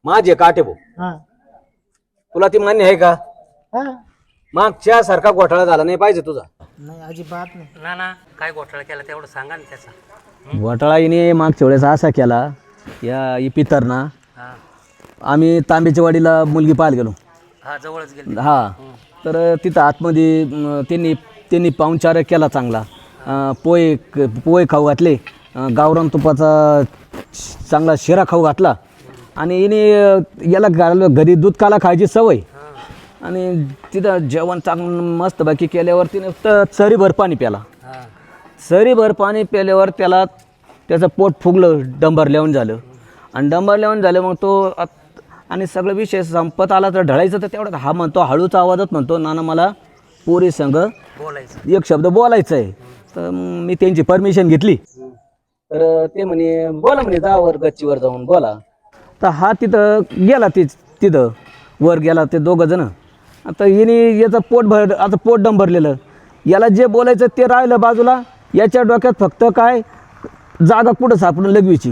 माझे काटे भाऊ हा तुला ती मान्य आहे का? हा मागच्या सारखा घोटाळा झाला नाही पाहिजे तुझा. नाही अजिबात नाही. ना ना काय घोटाळा केला तेवढं सांगा ना त्याचा. घोटाळा हिने मागच्या वेळेस असा केला या इपितरना. हा आम्ही तांब्याच्या वाडीला मुलगी पाहायला गेलो. हा जवळच गेले. हा तर तिथं आतमध्ये त्यांनी त्यांनी पाहुणचार केला चांगला. पोहे खाऊ घातले, गावरान तुपाचा चांगला शिरा खाऊ घातला आणि हिने याला घरी दूध काला खायची सवय. आणि तिथं जेवण चांगलं मस्तपैकी केल्यावर तिने सरीभर पाणी प्याला. हा सरीभर पाणी प्याल्यावर त्याला त्याचं पोट फुगलं, डंबरल्याहून झालं. आणि डंबरल्याहून झालं मग तो आणि सगळं विषय संपत आला तर ढळायचं तर तेवढं हा म्हणतो हळूच आवाजात म्हणतो नाना मला पोरी संग बोलायचं एक शब्द बोलायचं आहे. तर मग मी त्यांची परमिशन घेतली. तर ते म्हणे बोला म्हणे जा वर गच्चीवर जाऊन बोला. तर हा तिथं गेला तिथं वर गेला ते दोघं जण. आता हिने याचं पोट डंबरलेलं, याला जे बोलायचं ते राहिलं बाजूला. याच्या डोक्यात फक्त काय जागा कुठं सापडून लगवीची.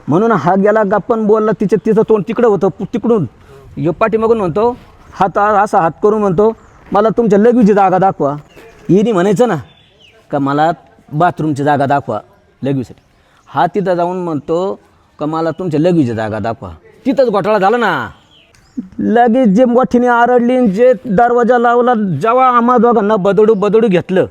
म्हणून हा गेला गप्पन बोलला. तिचं तोंड तिकडं होतं. तिकडून यो पाठीमागून म्हणतो असा हात करून म्हणतो मला तुमच्या लगवीची जागा दाखवा. हिने म्हणायचं ना का मला बाथरूमची जागा दाखवा लगवीसाठी. हा तिथं जाऊन म्हणतो का मला तुमच्या लगवीची जागा दाखवा. तिथंच घोटाळा झाला ना. लगेच जे मोठीने आरडली जे दरवाजा लावला. जेव्हा आम्हा दोघांना बदडू घेतलं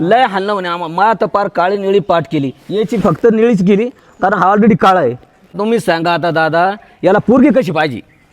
लय हल्लं म्हणे मला तर पार काळी निळी पाठ केली. याची फक्त निळीच केली कारण हा ऑलरेडी काळा आहे. तुम्ही सांगा आता दादा याला पोरगी कशी पाहिजे.